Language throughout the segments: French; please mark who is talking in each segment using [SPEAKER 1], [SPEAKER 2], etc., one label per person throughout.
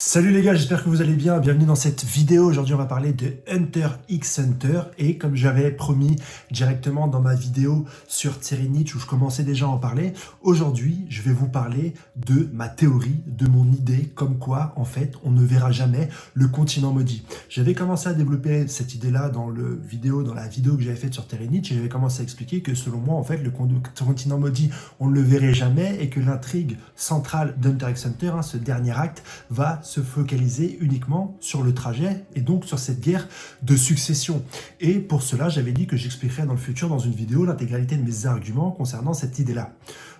[SPEAKER 1] Salut les gars, j'espère que vous allez bien. Bienvenue dans cette vidéo. Aujourd'hui, on va parler de Hunter x Hunter. Et comme j'avais promis directement dans ma vidéo sur Thierry Nietzsche, où je commençais déjà à en parler, aujourd'hui, je vais vous parler de ma théorie, de mon idée, comme quoi, en fait, on ne verra jamais le continent maudit. J'avais commencé à développer cette idée-là dans la vidéo que j'avais faite sur Thierry Nietzsche, et j'avais commencé à expliquer que selon moi, en fait, le continent maudit, on ne le verrait jamais, et que l'intrigue centrale d'Hunter x Hunter, ce dernier acte, va se focaliser uniquement sur le trajet et donc sur cette guerre de succession. Et pour cela, j'avais dit que j'expliquerais dans le futur, dans une vidéo, l'intégralité de mes arguments concernant cette idée-là.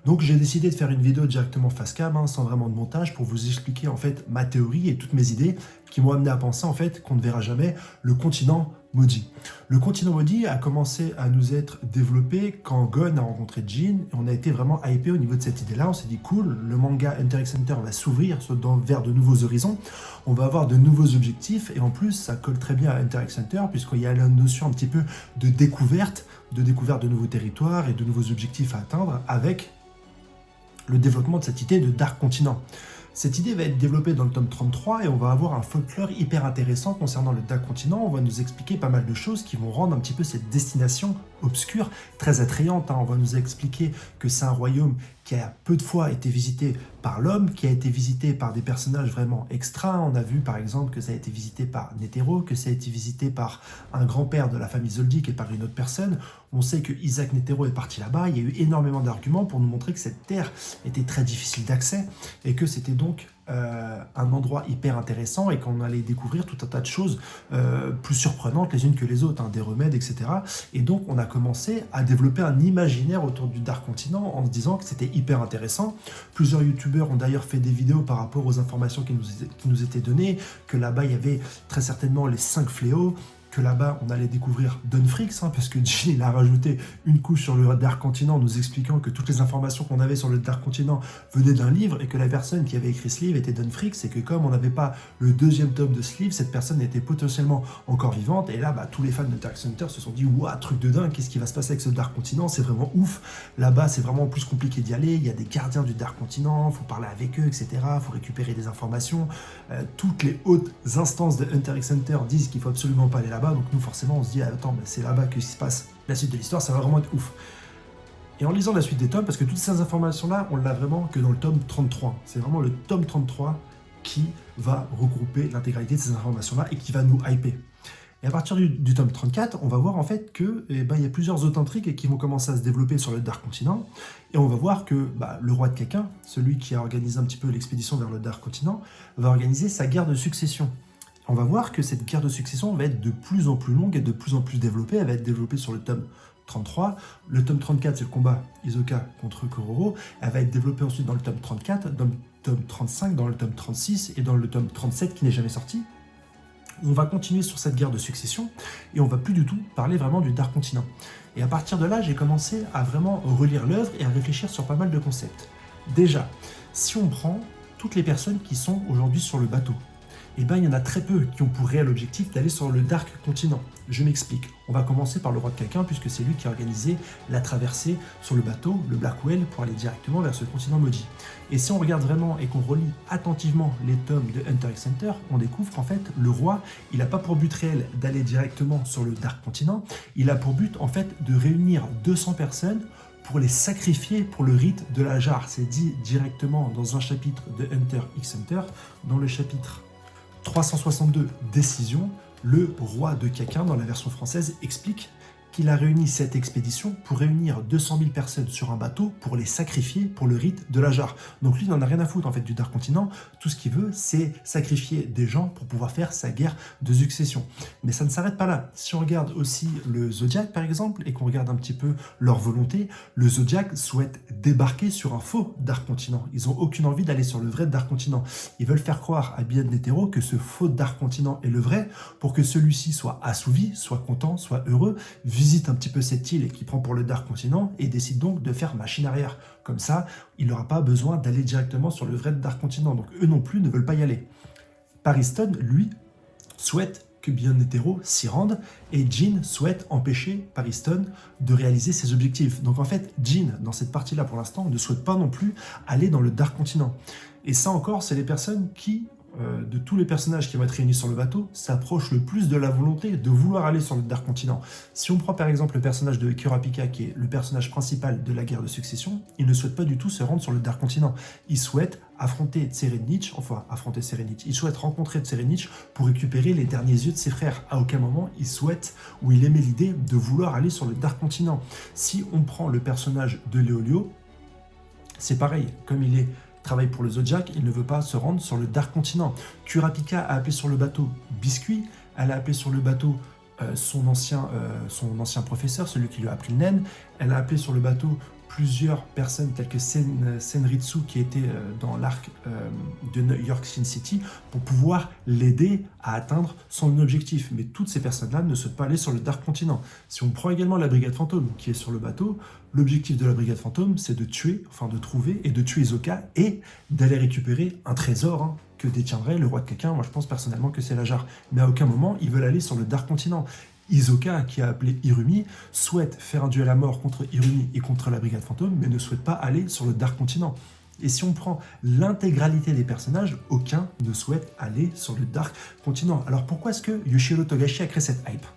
[SPEAKER 1] Donc j'ai décidé de faire une vidéo directement face cam, sans vraiment de montage, pour vous expliquer en fait ma théorie et toutes mes idées qui m'ont amené à penser en fait qu'on ne verra jamais le continent maudit. Le continent maudit a commencé à nous être développé quand Gon a rencontré Jin et on a été vraiment hypé au niveau de cette idée-là. On s'est dit cool, le manga Hunter x Hunter va s'ouvrir vers de nouveaux horizons, on va avoir de nouveaux objectifs et en plus ça colle très bien à Hunter x Hunter puisqu'il y a la notion un petit peu de découverte de nouveaux territoires et de nouveaux objectifs à atteindre avec le développement de cette idée de Dark Continent. Cette idée va être développée dans le tome 33 et on va avoir un folklore hyper intéressant concernant le Dark Continent. On va nous expliquer pas mal de choses qui vont rendre un petit peu cette destination obscure très attrayante. On va nous expliquer que c'est un royaume qui a peu de fois été visité par l'homme, qui a été visité par des personnages vraiment extra. On a vu par exemple que ça a été visité par Netero, que ça a été visité par un grand-père de la famille Zoldyck et par une autre personne. On sait que Isaac Netero est parti là-bas. Il y a eu énormément d'arguments pour nous montrer que cette terre était très difficile d'accès et que c'était donc un endroit hyper intéressant et qu'on allait découvrir tout un tas de choses plus surprenantes les unes que les autres, des remèdes, etc. Et donc on a commencé à développer un imaginaire autour du Dark Continent en se disant que c'était hyper intéressant. Plusieurs youtubeurs ont d'ailleurs fait des vidéos par rapport aux informations qui nous étaient données, que là-bas il y avait très certainement les 5 fléaux, que là-bas on allait découvrir Dunfrix, parce que Jin il a rajouté une couche sur le Dark Continent nous expliquant que toutes les informations qu'on avait sur le Dark Continent venaient d'un livre et que la personne qui avait écrit ce livre était Dunfrix et que comme on n'avait pas le deuxième tome de ce livre, cette personne était potentiellement encore vivante et là tous les fans de Dark Hunter se sont dit ouah, truc de dingue, qu'est-ce qui va se passer avec ce Dark Continent, c'est vraiment ouf, là-bas c'est vraiment plus compliqué d'y aller, il y a des gardiens du Dark Continent, faut parler avec eux, etc., faut récupérer des informations, toutes les hautes instances de Hunter x Hunter disent qu'il faut absolument pas aller là-bas. Donc nous forcément on se dit attends, c'est là-bas que se passe la suite de l'histoire, ça va vraiment être ouf. Et en lisant la suite des tomes, parce que toutes ces informations-là, on l'a vraiment que dans le tome 33. C'est vraiment le tome 33 qui va regrouper l'intégralité de ces informations-là et qui va nous hyper. Et à partir du tome 34, on va voir en fait que il y a plusieurs autres intrigues qui vont commencer à se développer sur le Dark Continent. Et on va voir que le roi de Caquin, celui qui a organisé un petit peu l'expédition vers le Dark Continent, va organiser sa guerre de succession. On va voir que cette guerre de succession va être de plus en plus longue et de plus en plus développée. Elle va être développée sur le tome 33. Le tome 34, c'est le combat Hisoka contre Kororo. Elle va être développée ensuite dans le tome 34, dans le tome 35, dans le tome 36 et dans le tome 37 qui n'est jamais sorti. On va continuer sur cette guerre de succession et on va plus du tout parler vraiment du Dark Continent. Et à partir de là, j'ai commencé à vraiment relire l'œuvre et à réfléchir sur pas mal de concepts. Déjà, si on prend toutes les personnes qui sont aujourd'hui sur le bateau, il y en a très peu qui ont pour réel objectif d'aller sur le Dark Continent. Je m'explique. On va commencer par le roi de Caquin, puisque c'est lui qui a organisé la traversée sur le bateau, le Blackwell, pour aller directement vers ce continent maudit. Et si on regarde vraiment et qu'on relit attentivement les tomes de Hunter x Hunter, on découvre qu'en fait, le roi, il n'a pas pour but réel d'aller directement sur le Dark Continent, il a pour but en fait de réunir 200 personnes pour les sacrifier pour le rite de la jarre. C'est dit directement dans un chapitre de Hunter x Hunter, dans le chapitre 362 décisions, le roi de Caquin, dans la version française, explique qu'il a réuni cette expédition pour réunir 200 000 personnes sur un bateau pour les sacrifier pour le rite de la jarre. Donc lui, il n'en a rien à foutre en fait du Dark Continent. Tout ce qu'il veut, c'est sacrifier des gens pour pouvoir faire sa guerre de succession. Mais ça ne s'arrête pas là. Si on regarde aussi le Zodiac, par exemple, et qu'on regarde un petit peu leur volonté, le Zodiac souhaite débarquer sur un faux Dark Continent. Ils n'ont aucune envie d'aller sur le vrai Dark Continent. Ils veulent faire croire à Bien Netero que ce faux Dark Continent est le vrai pour que celui-ci soit assouvi, soit content, soit heureux, visite un petit peu cette île et qui prend pour le Dark Continent et décide donc de faire machine arrière. Comme ça, il n'aura pas besoin d'aller directement sur le vrai Dark Continent. Donc eux non plus ne veulent pas y aller. Pariston, lui, souhaite que Bien Netero s'y rende et Jin souhaite empêcher Pariston de réaliser ses objectifs. Donc en fait, Jin, dans cette partie-là pour l'instant, ne souhaite pas non plus aller dans le Dark Continent. Et ça encore, c'est les personnes qui de tous les personnages qui vont être réunis sur le bateau s'approche le plus de la volonté de vouloir aller sur le Dark Continent. Si on prend par exemple le personnage de Kurapika, qui est le personnage principal de la guerre de succession, il ne souhaite pas du tout se rendre sur le Dark Continent. Il souhaite affronter Tserenich, il souhaite rencontrer Tserenich pour récupérer les derniers yeux de ses frères. À aucun moment il souhaite ou il aimait l'idée de vouloir aller sur le Dark Continent. Si on prend le personnage de Léolio, c'est pareil, comme il travaille pour le Zodiac, il ne veut pas se rendre sur le Dark Continent. Kurapika a appelé sur le bateau Biscuit, elle a appelé sur le bateau son ancien professeur, celui qui lui a appris le nen, elle a appelé sur le bateau plusieurs personnes telles que Senritsu qui était dans l'arc de New York Sin City pour pouvoir l'aider à atteindre son objectif. Mais toutes ces personnes-là ne souhaitent pas aller sur le Dark Continent. Si on prend également la Brigade Fantôme qui est sur le bateau, l'objectif de la Brigade Fantôme c'est de trouver et de tuer Isoka et d'aller récupérer un trésor que détiendrait le roi de Kakin. Moi je pense personnellement que c'est la jarre. Mais à aucun moment ils veulent aller sur le Dark Continent. Isoka, qui a appelé Irumi, souhaite faire un duel à mort contre Irumi et contre la Brigade Fantôme, mais ne souhaite pas aller sur le Dark Continent. Et si on prend l'intégralité des personnages, aucun ne souhaite aller sur le Dark Continent. Alors pourquoi est-ce que Yoshiro Togashi a créé cette hype ?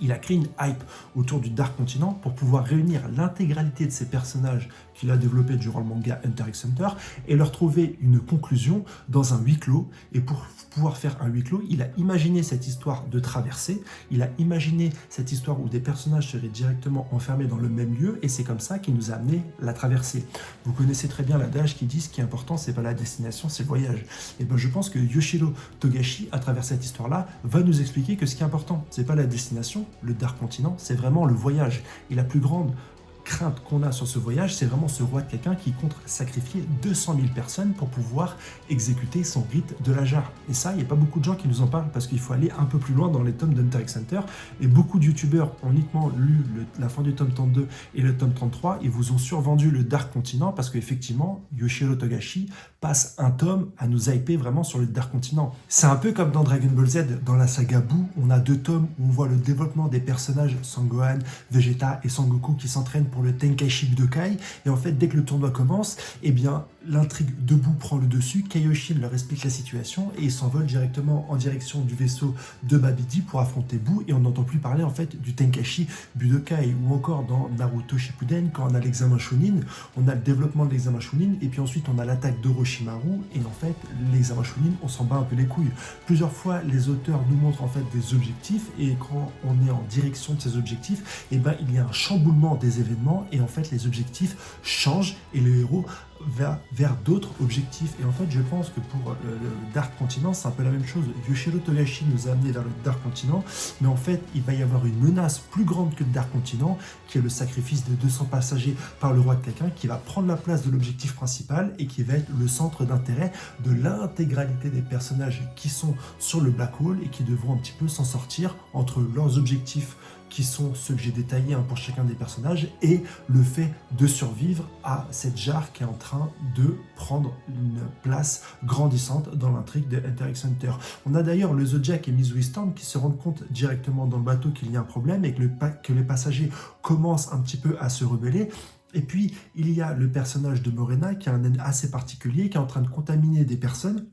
[SPEAKER 1] Il a créé une hype autour du Dark Continent pour pouvoir réunir l'intégralité de ces personnages qu'il a développés durant le manga Hunter x Hunter et leur trouver une conclusion dans un huis clos. Et pour pouvoir faire un huis clos, il a imaginé cette histoire de traversée, il a imaginé cette histoire où des personnages seraient directement enfermés dans le même lieu et c'est comme ça qu'il nous a amené la traversée. Vous connaissez très bien l'adage qui dit ce qui est important, c'est pas la destination, c'est le voyage. Et ben je pense que Yoshiro Togashi, à travers cette histoire-là, va nous expliquer que ce qui est important, c'est pas la destination, le Dark Continent, c'est vraiment le voyage. Et la plus grande crainte qu'on a sur ce voyage, c'est vraiment ce roi de Kakin qui compte sacrifier 200 000 personnes pour pouvoir exécuter son rite de la jarre. Et ça, il n'y a pas beaucoup de gens qui nous en parlent parce qu'il faut aller un peu plus loin dans les tomes d'Hunter x Hunter. Et beaucoup de youtubeurs ont uniquement lu la fin du tome 32 et le tome 33 et vous ont survendu le Dark Continent parce qu'effectivement, Yoshiro Togashi passe un tome à nous hyper vraiment sur le Dark Continent. C'est un peu comme dans Dragon Ball Z, dans la saga Buu, on a 2 tomes où on voit le développement des personnages Sangohan, Vegeta et Sangoku qui s'entraînent pour le Tenkaichi Budokai, et en fait dès que le tournoi commence, eh bien l'intrigue de Buu prend le dessus, Kaioshin leur explique la situation et ils s'envolent directement en direction du vaisseau de Babidi pour affronter Buu et on n'entend plus parler en fait du Tenkaichi Budokai. Ou encore dans Naruto Shippuden, quand on a l'examen Chunin, on a le développement de l'examen Chunin et puis ensuite on a l'attaque d'Orochimaru et en fait l'examen Chunin on s'en bat un peu les couilles. Plusieurs fois les auteurs nous montrent en fait des objectifs et quand on est en direction de ces objectifs, eh ben, il y a un chamboulement des événements et en fait les objectifs changent et le héros va vers d'autres objectifs. Et en fait je pense que pour le Dark Continent c'est un peu la même chose. Yoshiro Togashi nous a amené vers le Dark Continent, mais en fait il va y avoir une menace plus grande que le Dark Continent qui est le sacrifice de 200 passagers par le roi de Kakin qui va prendre la place de l'objectif principal et qui va être le centre d'intérêt de l'intégralité des personnages qui sont sur le Black Hole et qui devront un petit peu s'en sortir entre leurs objectifs qui sont ceux que j'ai détaillés pour chacun des personnages, et le fait de survivre à cette jarre qui est en train de prendre une place grandissante dans l'intrigue de Hunter x Hunter. On a d'ailleurs le Zodiac et Mizui Storm qui se rendent compte directement dans le bateau qu'il y a un problème et que les passagers commencent un petit peu à se rebeller. Et puis, il y a le personnage de Morena qui a un naine assez particulier, qui est en train de contaminer des personnes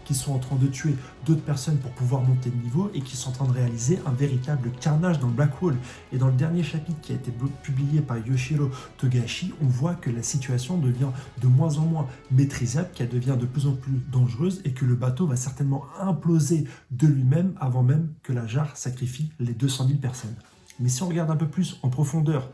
[SPEAKER 1] qui sont en train de tuer d'autres personnes pour pouvoir monter de niveau et qui sont en train de réaliser un véritable carnage dans le Black Hole. Et dans le dernier chapitre qui a été publié par Yoshiro Togashi, on voit que la situation devient de moins en moins maîtrisable, qu'elle devient de plus en plus dangereuse et que le bateau va certainement imploser de lui-même avant même que la jarre sacrifie les 200 000 personnes. Mais si on regarde un peu plus en profondeur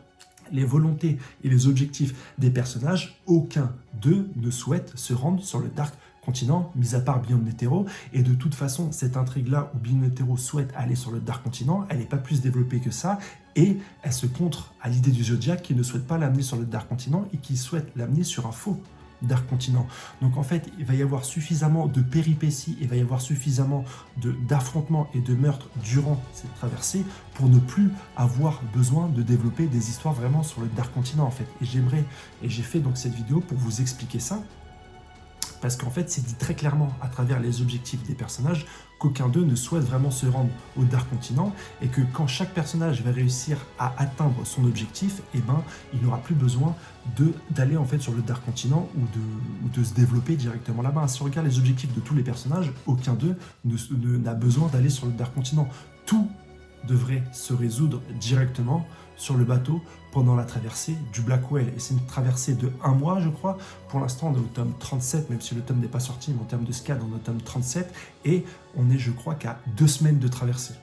[SPEAKER 1] les volontés et les objectifs des personnages, aucun d'eux ne souhaite se rendre sur le Dark Continent, mis à part Beyond Netero, et de toute façon, cette intrigue-là où Beyond Netero souhaite aller sur le Dark Continent, elle n'est pas plus développée que ça, et elle se contre à l'idée du Zodiac qui ne souhaite pas l'amener sur le Dark Continent et qui souhaite l'amener sur un faux Dark Continent. Donc en fait, il va y avoir suffisamment de péripéties, il va y avoir suffisamment d'affrontements et de meurtres durant cette traversée pour ne plus avoir besoin de développer des histoires vraiment sur le Dark Continent en fait. Et j'ai fait donc cette vidéo pour vous expliquer ça, Parce qu'en fait, c'est dit très clairement à travers les objectifs des personnages qu'aucun d'eux ne souhaite vraiment se rendre au Dark Continent et que quand chaque personnage va réussir à atteindre son objectif, eh ben, il n'aura plus besoin d'aller en fait sur le Dark Continent ou de se développer directement là-bas. Si on regarde les objectifs de tous les personnages, aucun d'eux n'a besoin d'aller sur le Dark Continent. Tout devrait se résoudre directement sur le bateau pendant la traversée du Blackwell. Et c'est une traversée de 1 mois, je crois. Pour l'instant, on est au tome 37, même si le tome n'est pas sorti, mais en termes de SCAD, on est au tome 37. Et on est, je crois, qu'à 2 semaines de traversée.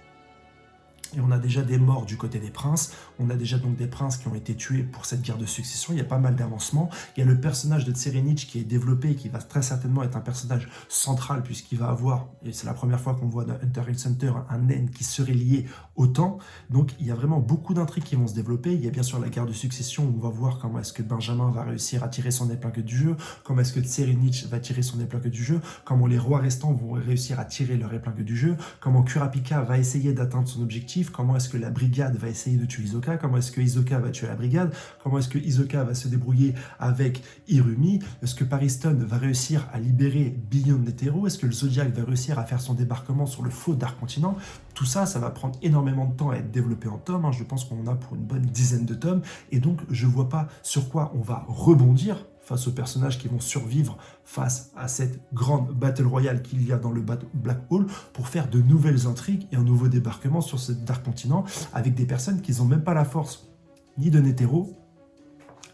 [SPEAKER 1] Et on a déjà des morts du côté des princes, on a déjà donc des princes qui ont été tués pour cette guerre de succession, il y a pas mal d'avancements. Il y a le personnage de Tserinich qui est développé et qui va très certainement être un personnage central puisqu'il va avoir, et c'est la première fois qu'on voit dans Hunter x Hunter, un naine qui serait lié au temps. Donc il y a vraiment beaucoup d'intrigues qui vont se développer. Il y a bien sûr la guerre de succession où on va voir comment est-ce que Benjamin va réussir à tirer son épingle du jeu, comment est-ce que Tserinich va tirer son épingle du jeu, comment les rois restants vont réussir à tirer leur épingle du jeu, comment Kurapika va essayer d'atteindre son objectif, comment est-ce que la brigade va essayer de tuer Hisoka, comment est-ce que Hisoka va tuer la brigade, comment est-ce que Hisoka va se débrouiller avec Hirumi, est-ce que Pariston va réussir à libérer Beyond Netero, est-ce que le Zodiac va réussir à faire son débarquement sur le faux Dark Continent. Tout ça, ça va prendre énormément de temps à être développé en tomes, je pense qu'on en a pour une bonne dizaine de tomes, et donc je vois pas sur quoi on va rebondir face aux personnages qui vont survivre face à cette grande Battle Royale qu'il y a dans le Black Hole pour faire de nouvelles intrigues et un nouveau débarquement sur ce Dark Continent avec des personnes qui n'ont même pas la force ni de Netero,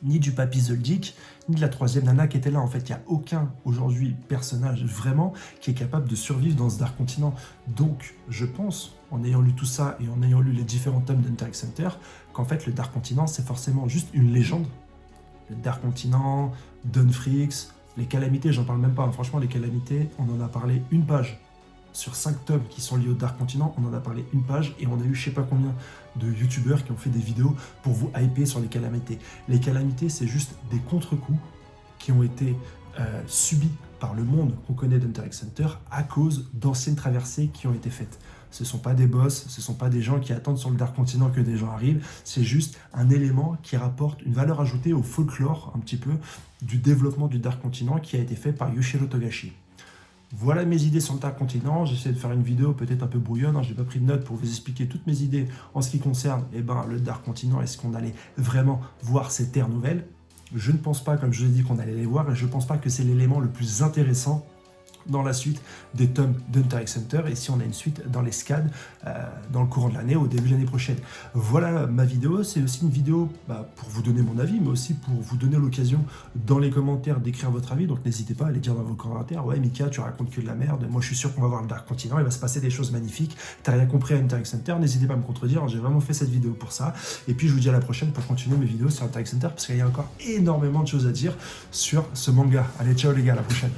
[SPEAKER 1] ni du Papy Zoldyck, ni de la troisième nana qui était là. En fait, il n'y a aucun, aujourd'hui, personnage vraiment qui est capable de survivre dans ce Dark Continent. Donc, je pense, en ayant lu tout ça et en ayant lu les différents tomes d'Hunter x Hunter, qu'en fait, le Dark Continent, c'est forcément juste une légende. Le Dark Continent, Dawnfrix, les calamités, j'en parle même pas. Franchement, les calamités, on en a parlé une page. Sur 5 tomes qui sont liés au Dark Continent, on en a parlé une page et on a eu je sais pas combien de youtubeurs qui ont fait des vidéos pour vous hyper sur les calamités. Les calamités, c'est juste des contre-coups qui ont été subis par le monde qu'on connaît d'Hunter x Hunter à cause d'anciennes traversées qui ont été faites. Ce ne sont pas des boss, ce ne sont pas des gens qui attendent sur le Dark Continent que des gens arrivent, c'est juste un élément qui rapporte une valeur ajoutée au folklore, un petit peu, du développement du Dark Continent qui a été fait par Yoshiro Togashi. Voilà mes idées sur le Dark Continent. J'essaie de faire une vidéo peut-être un peu brouillonne, je n'ai pas pris de notes pour vous expliquer toutes mes idées en ce qui concerne le Dark Continent. Est-ce qu'on allait vraiment voir ces terres nouvelles? Je ne pense pas, comme je l'ai dit, qu'on allait les voir, et je ne pense pas que c'est l'élément le plus intéressant dans la suite des tomes d'Hunter x Hunter, et si on a une suite dans les SCAD dans le courant de l'année, au début de l'année prochaine. Voilà ma vidéo, c'est aussi une vidéo pour vous donner mon avis, mais aussi pour vous donner l'occasion dans les commentaires d'écrire votre avis, donc n'hésitez pas à aller dire dans vos commentaires, ouais Mika, tu racontes que de la merde, moi je suis sûr qu'on va voir le Dark Continent, il va se passer des choses magnifiques, t'as rien compris à Hunter x Hunter, n'hésitez pas à me contredire, j'ai vraiment fait cette vidéo pour ça, et puis je vous dis à la prochaine pour continuer mes vidéos sur Hunter x Hunter, parce qu'il y a encore énormément de choses à dire sur ce manga. Allez, ciao les gars, à la prochaine.